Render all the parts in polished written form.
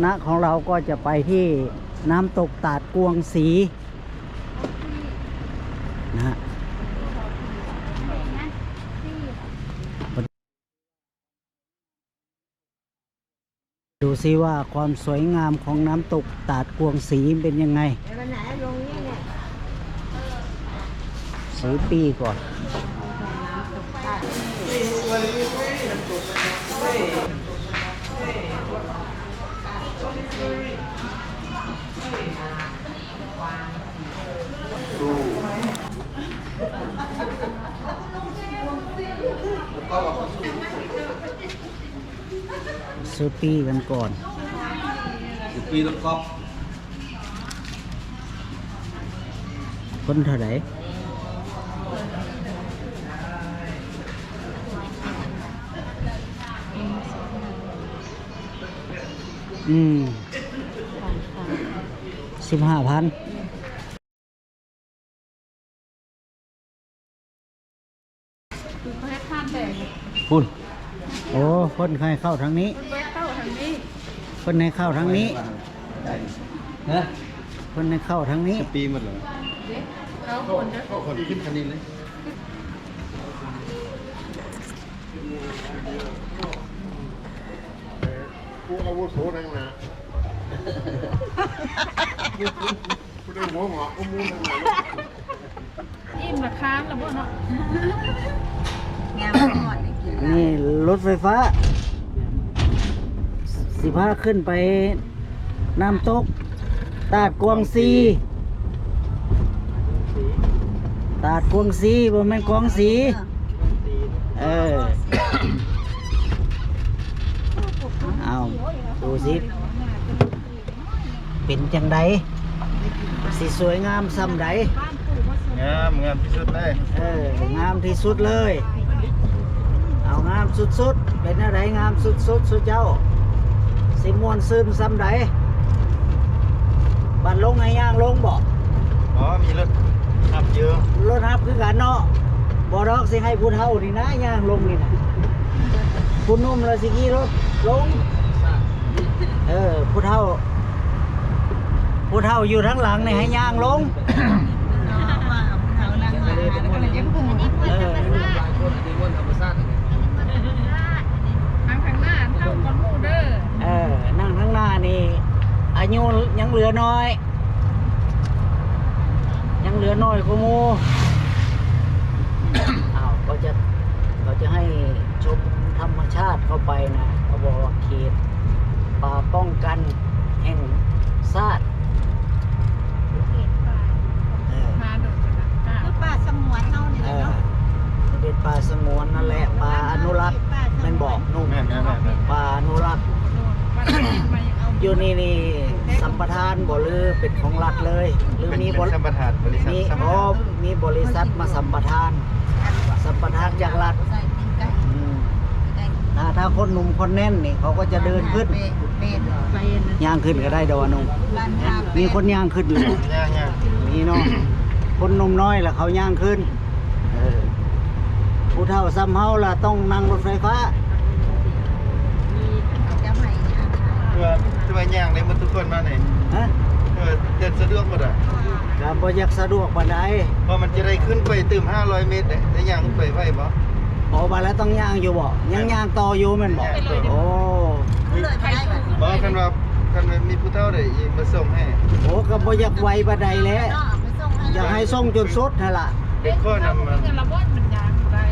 ณของเราก็จะไปที่น้ำตกตาดกวงศรีนะฮะดูซิว่าความสวยงามของน้ำตกตาดกวงศรีเป็นยังไงซื้อปีก่อนซื้อปีกันก่อนปีรถกอล์ฟคนเท่าไหร่15,000คุณโอ้คนใครเข้าทางนี้คนในเข้าทางนี้ฮะคนในเข้าทางนี้ปีหมดเลยเขาคนขึ้นคันนี้เลยกูอาวุโสนั่งนะกูได้หัวหงอกกูมูนั่งนะอิ่มราคาแล้วบ่เนาะนี่รถไฟฟ้า15ขึ้นไปน้ำตกตาดกวงศรีตาดกวงศรีบ่แม่นกวงศรีเอาดูสิเป็นจังไดสิสวยงามส่ำใดงามที่สุดเลยงามที่สุดเลยเอางามสุดๆเป็นอะไรงามสุดสุเจ้าสิม่วนซึมซ้ำใดบัดลงให้ย่างลงบอกมีรถขับเยอะรถทับคือกันเนาะบ่ดอกสิให้ผู้เฒ่านี่นะย่างลงนี่นะผู้นุ่มแล้วสิขี่รถลงผู้เฒ่าอยู่ทั้งหลังนี่ให้ย่างลงนั่งข้างหน้าเท่าก้อนหมูเด้อนั่งข้างหน้านี่อายุยังเหลือน้อยกว่าหมู่เขาจะให้ชมธรรมชาติเข้าไปนะเขาบอกว่าเขตป่าป้องกันแห่งชาติมาโดดนะคือป่าสงวนเท่านี้เนาะเป็นป่าสงวนนั่นแหละป่าอนุรักษ์เป็นบอกนุ่มป่าอนุรักษ์อยู่นี่สัมปทานบ่หรือเป็นของรัฐเลยหรือมีสัมปทานบริษัทมีบริษัทมาสัมปทานจากรัฐถ้าคนหนุ่มคนแน่นนี่เขาก็จะเดินขึ้นย่างขึ้นก็ได้ดอกนุ่มมีคนย่างขึ้นอยู่มีเนาะคนหนุ่มน้อยล่ะเขาย่างขึ้นผู้เฒ่าซ้ำเฮาล่ะต้องนั่งรถไฟฟ้าจะไปย่างได้หมดทุกคนมาไหนเดินสะดวกหมดอ่ะก็บ่อยากสะดวกปานใดเพราะมันจะได้ขึ้นไปตื่ม500 เมตรได้ย่างขึ้นไปไหวบ่บ่แล้วต้องย่างอยู่บ่ยังย่างต่ออยู่แม่นบ่โอ้บ่คันมีผู้เฒ่าได้มาส่งให้โอ้ก็บ่อยากไวปานใดแล้วอยากให้ส่งจนสุดนั่นล่ะเด็กคนนั้นมันละบ่มันยางได้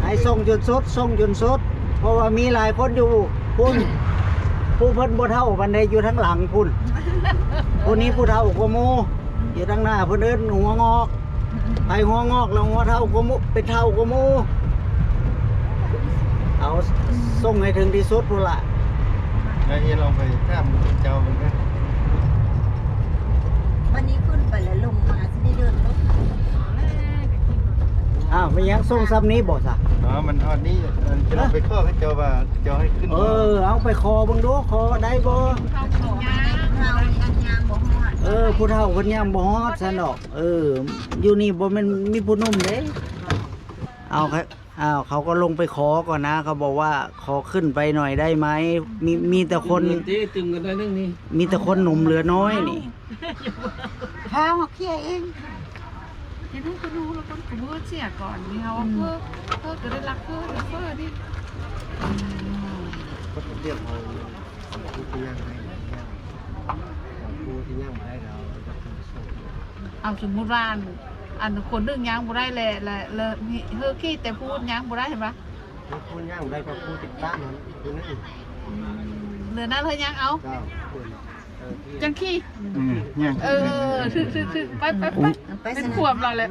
ให้ส่งจนสุดเพราะว่ามีหลายคนอยู่พุ่นผู้เพิ่นบ่เฒ่าปานใดอยู่ทั้งหลังพุ่นผู้นี้ผู้เฒ่ากว่าหมู่อยู่ทางหน้าเพิ่นเอิ้นหัวงอกไปหัวงอกแล้วหัวเฒ่ากว่าหมู่เป็นเฒ่ากว่าหมู่เอาส่งให้ถึงที่สุดพุ่นล่ะนี่ลองไปถามเจ้าเหมือนกันวันนี้ขึ้นไปแล้วลงมาสิได้เดินรถไม่ยังส่งซ้ำนี้บ่ซะมันฮอดนี้จะลองไปข้อให้เจ้าว่าเจ้าให้ขึ้นเอาไปคอเบิ่งดูคอได้บ่ผู้เฒ่าคนย่างบ่ฮอดซั่นดอกอยู่นี่บ่แม่นมีผู้หนุ่มเด้เอาใค เขาก็ลงไปขอก่อนนะเขาบอกว่าขอขึ้นไปหน่อยได้ไหมมีแต่คน ตึงกันได้เรื่องนี้ มีแต่คนหนุ่มเหลือน้อยนี่ พามาเคลียร์เอง เห็นให้เขาดูแล้วคนกูเพื่อเสียก่อนนี่เขาเพื่อก็ได้รักเพื่อแล้วเพื่อดิ ก็เรียกเอาผู้ที่ย่างให้ผู้ที่ย่างมาให้เราจะเป็นส่ง เอาสมมุติว่าอันคนดึงยางบ่ได้แหละเฮอขี้แต่พูดยางบ่ได้เห็นปะ ผู้ย่างได้ก็ผู้ติดตั้งนั้นคือนั่น เหลือนั้นเฮอยางเอา เจ้าคน จังขี้ เนี่ย คือไปเป็นขวบเราเลย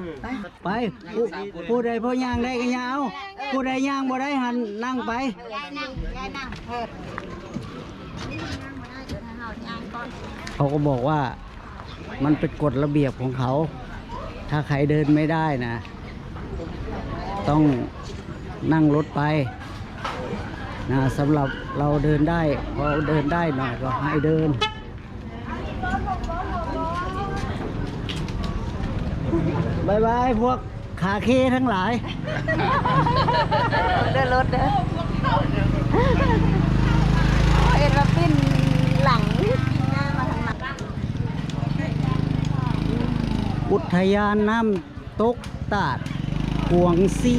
ไปผู้ใดพ่อย่างได้ก็ย่างเอาผู้ใดย่างบ่ได้หันนั่งไป ยายนั่งเถิดเดี๋ยวให้เฮาย่างก่อน เขาก็บอกว่ามันเป็นกฎระเบียบของเขา ถ้าใครเดินไม่ได้นะ ต้องนั่งรถไปนะสำหรับเราเดินได้พอเดินได้หน่อยก็ให้เดินบายบายพวกขาเคทั้งหลาย เดินรถเด้อเอ็ดว่าปิ้นหลังหน้ามาทางหลัง อุทยานน้ำตกตาดกวงซี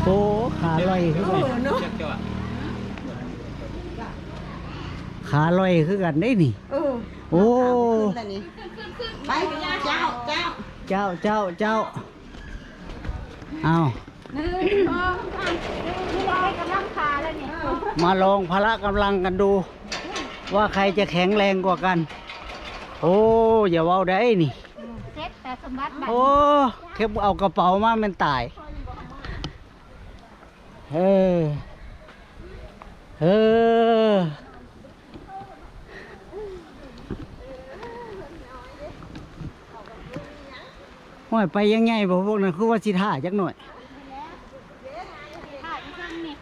โอ้ขาลอยขึ้นกันขาลอยขึ้นกันได้นี่โอ้ ไปเจ้า เจ้าเอามาลองพละกำลังกันดู ว่าใครจะแข็งแรงกว่ากัน โอ้อย่าเว้าได้นี่ เซ็ตแต่สมบัติ โอ้แค่เอากระเป๋ามามันตายเออห้อยไปยังไงบ่พวกนั้นคือว่าสิท่าจักหน่อย ถ่ายที่ข้างนี่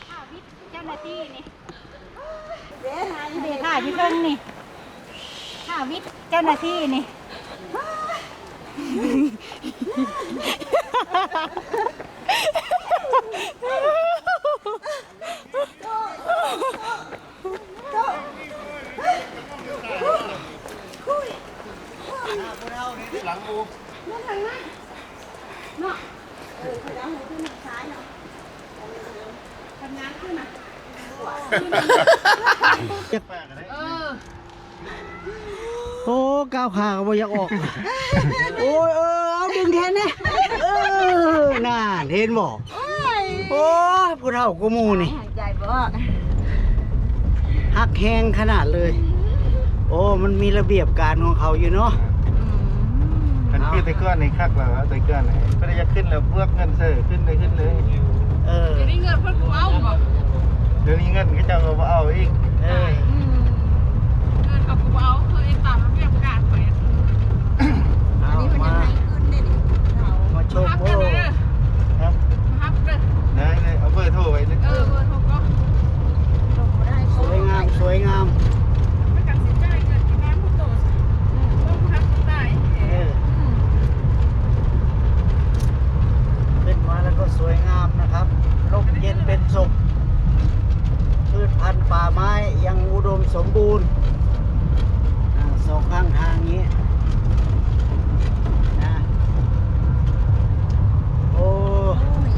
ถ่ายวิทย์เจ้าหน้าที่นี่เดี๋ยวถ่ายที่ข้างนี่ถ่ายวิทย์เจ้าหน้าที่นี่ หลังอู โอ้ก้าวขาก็บ่อยากออก โอ้ยเอาดึงแทนนะน่าเห็นบ่โอ้ยผู้เฒ่ากูมูนี่ ใจบ่ หักแหงขนาดเลย โอ้มันมีระเบียบการของเขาอยู่เนาะ มันคือตะก้อนในคักแล้วตะก้อนไหนก็ได้จะขึ้นแล้วพวกเงินเสือขึ้นเลย เดี๋ยวนี้เงินเพิ่นกูเอาบ่ เดี๋ยวนี้เงินก็จะมาเอาอีก เงินเขากูเอาเฮ้ยตามระเบียบการไป อันนี้มันยังไงขึ้นได้ดิเขา มาชม ฮับ โอ้ กันเลยครับ ฮับเลย ได้เอาเบอร์โทรไว้เลย เบอร์โทรก็ ลงมาได้ สวยงามสวยงาม ไม่กันสิใจเงินที่น้ำผู้โตต้องฮับได้ เป็นมาแล้วก็สวยงามนะครับร่มเย็นเป็นสุขพืชพันธุ์ป่าไม้ยังอุดมสมบูรณ์สองข้างทางนี้นะโอ้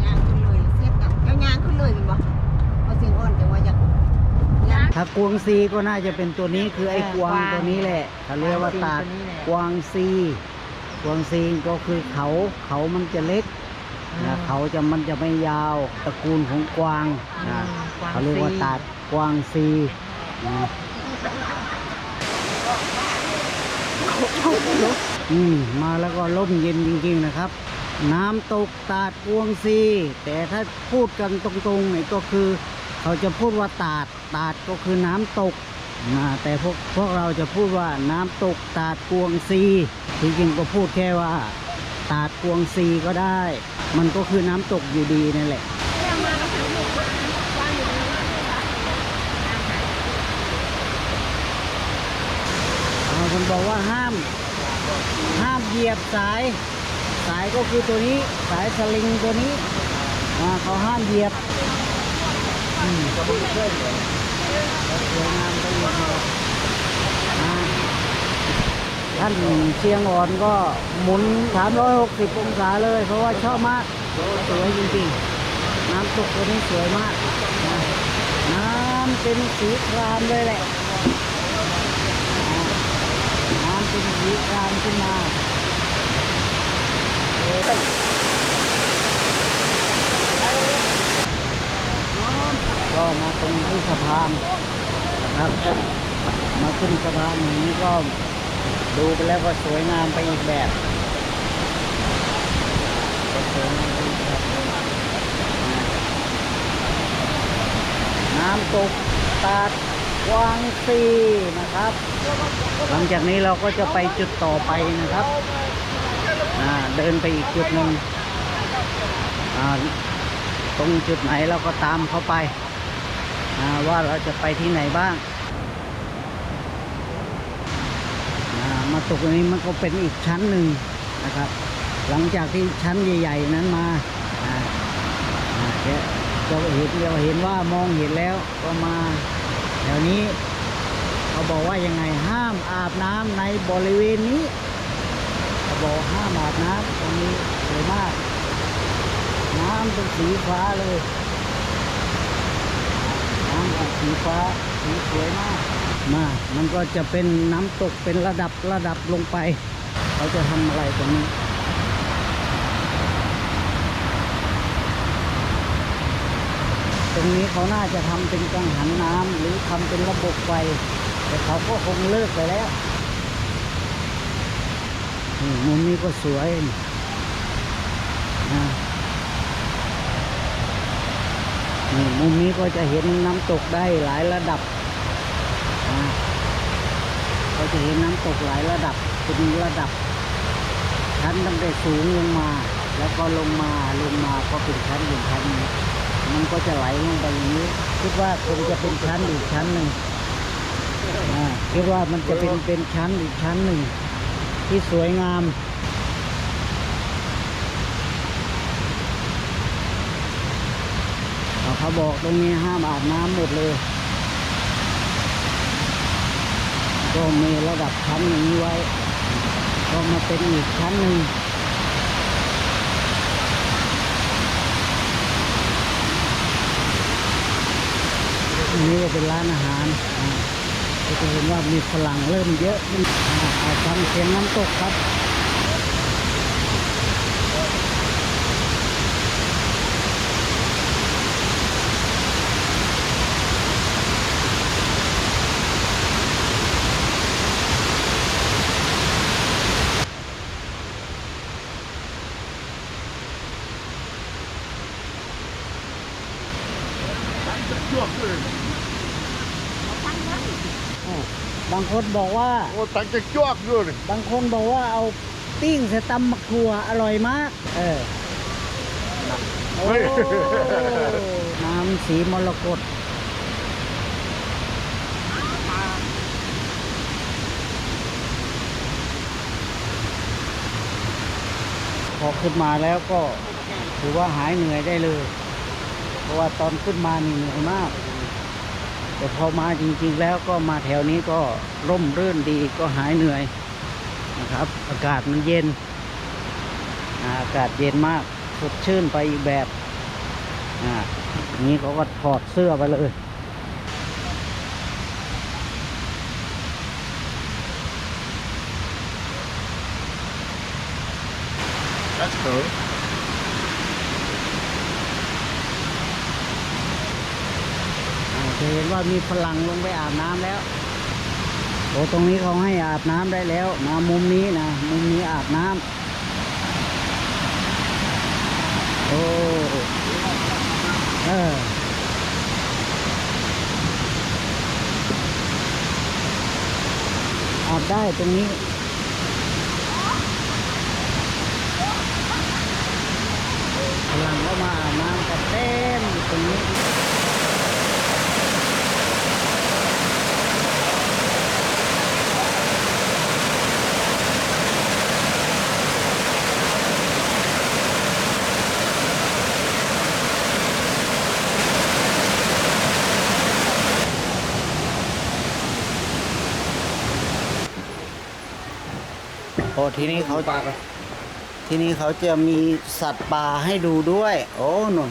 ยางขึ้นเลยเสียบกันเอายางขึ้นเลยเป็นบ่เอาสิ่งอ่อนจังว่าอยากยาง ถ้ากวางซีก็น่าจะเป็นตัวนี้คือไอ้กวางตัวนี้แหละเขาเรียกว่าตาดกวางซีกวางซีก็คือเขามันจะเล็กนะมันจะไม่ยาวตระกูลของกวางนะเขาเรียกว่าตาดกวางซีนะมาแล้วก็ร่มเย็นจริงๆนะครับ น้ำตกตาดกวางซีแต่ถ้าพูดกันตรงๆเนี่ยก็คือเขาจะพูดว่าตาดก็คือน้ำตกนะแต่พวกเราจะพูดว่าน้ำตกตาดกวางซีจริงๆก็พูดแค่ว่าตาดกวางซีก็ได้ มันก็คือน้ำตกอยู่ดีนั่นแหละคนบอกว่าห้าม ห้ามเหยียบสาย สายก็คือตัวนี้สายสลิงตัวนี้เขาห้ามเหยียบก็ไม่ใช่สวยงามไปหมดเลยท่านเชียงอ่อนก็หมุน360องศาเลยเพราะว่าชอบมากสวยจริงๆน้ำตกตัวนี้สวยมากน้ำเป็นสีครามเลยแหละน้ำเป็นสีครามขึ้นมาก็มาตรงที่สะพานนะครับมาขึ้นสะพานอย่างนี้ก็ดูไปแล้วก็สวยงามไปอีกแบบสวยงามไปอีกแบบน้ำตกตาดกวางซีนะครับหลังจากนี้เราก็จะไปจุดต่อไปนะครับเดินไปอีกจุดหนึ่งตรงจุดไหนเราก็ตามเขาไปว่าเราจะไปที่ไหนบ้างมาตกตรงนี้มันก็เป็นอีกชั้นหนึ่งนะครับหลังจากที่ชั้นใหญ่ๆนั้นมาเราเห็นว่ามองเห็นแล้วก็มาแถวนี้เขาบอกว่ายังไงห้ามอาบน้ำในบริเวณนี้เขาบอกห้ามอาบน้ำตรงนี้สวยมากน้ำเป็นสีฟ้าเลยน้ำเป็นสีฟ้าสีสวยมากมันก็จะเป็นน้ำตกเป็นระดับลงไปเขาจะทำอะไรตรงนี้ตรงนี้เขาน่าจะทำเป็นกังหันน้ำหรือทำเป็นระบบไฟแต่เขาก็คงเลิกไปแล้วมุมนี้ก็สวยมุมนี้ก็จะเห็นน้ำตกได้หลายระดับเราจะเห็นน้ำตกหลายระดับเป็นระดับชั้นตั้งแต่สูงลงมาแล้วก็ลงมาก็เป็นชั้นเป็นชั้นมันก็จะไหลลงไปอย่างนี้คิดว่าคงจะเป็นชั้นอีกชั้นหนึ่งคิดว่ามันจะเป็นชั้นอีกชั้นหนึ่งที่สวยงามเขาบอกตรงนี้ห้ามอาบน้ำหมดเลยก็มีระดับชั้นอย่างนี้ไว้ก็มาเป็นอีกชั้นหนึ่งนี่ก็เป็นร้านอาหารก็จะเห็นว่ามีฝรั่งเริ่มเยอะขึ้นฟังเสียงน้ำตกครับบางคนบอกว่า โอ้ตังจะจวกด้วย บางคนบอกว่าเอาปิ้งใส่ตำมะครัวอร่อยมากโอ้น้ำสีมรกตพอขึ้นมาแล้วก็ถือว่าหายเหนื่อยได้เลยเพราะว่าตอนขึ้นมานี่เหนื่อยมากแต่พอมาจริงๆแล้วก็มาแถวนี้ก็ร่มรื่นดีก็หายเหนื่อยนะครับอากาศมันเย็นอากาศเย็นมากสดชื่นไปอีกแบบนี้เขาก็ถอดเสื้อไปเลย That's cool. จะเห็นว่ามีฝรั่งลงไปอาบน้ำแล้วโอ้ตรงนี้เขาให้อาบน้ำได้แล้วนะมุมนี้อาบน้ำโอ้อาบได้ตรงนี้ฝรั่งก็มาอาบน้ำกันเต็มอยู่ตรงนี้ อ้ที่นี่เขาที่นี่เขาจะมีสัตว์ป่าให้ดูด้วย โอ้นน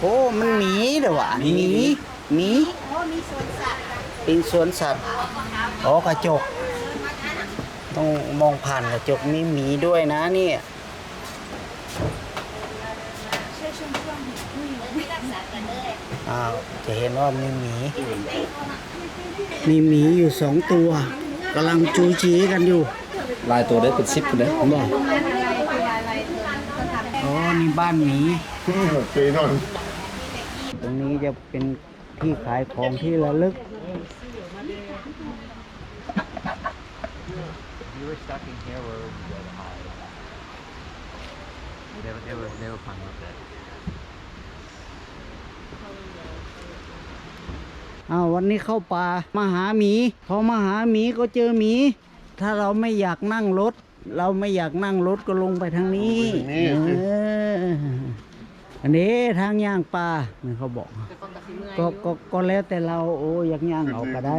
โอ้มันหมีเด้อวะหมี โอ้มีสวนสัตว์ เป็นสวนสัตว์อ๋อกระจก ต้องมองผ่านกระจกมีหมีด้วยนะเนี่ย ช่วยชมช่วงคุยไม่รักษากันเลย อ้าวจะเห็นว่ามีหมี มีหมีอยู่2 ตัวกำลังจูจีกันอยู่ ลายตัวได้เป็น10พุ่นเด้ บอกอ๋อนี่บ้านหมี ตีนอน ตรงนี้จะเป็นที่ขายของที่ระลึก You were stuck in here where would you go to hide? They were fine with that. วันนี้เข้าป่ามาหาหมีพอมาหาหมีก็เจอหมี ถ้าเราไม่อยากนั่งรถ เราไม่อยากนั่งรถก็ลงไปทางนี้อันนี้ทางย่างป่านี่เขาบอกก็แล้วแต่เราโอ้อยากย่างเอาก็ได้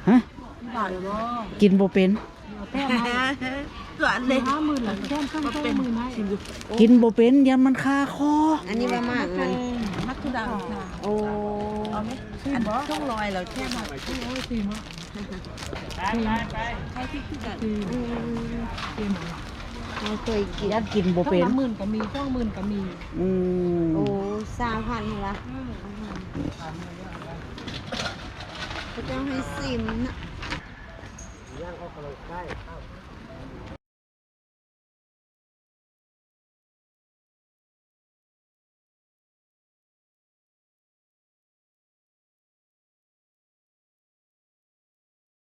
ฮะกินบ่เป็น ตัวเลย50,000หลังแค่ข้างๆมือให้ กินบ่เป็นยันมันคาคอ อันนี้ว่ามากมันมักทุดังโอ้เอาไหมอันช่วงลอยเราแค่มาให้ที่คือกันเราเคยกิน ยันกินบ่เป็น 10,000ก็มี20,000ก็มี อืม โอ้3,000ละก็ต้องให้ซิมนะ ย่างเอากระโหลกใกล้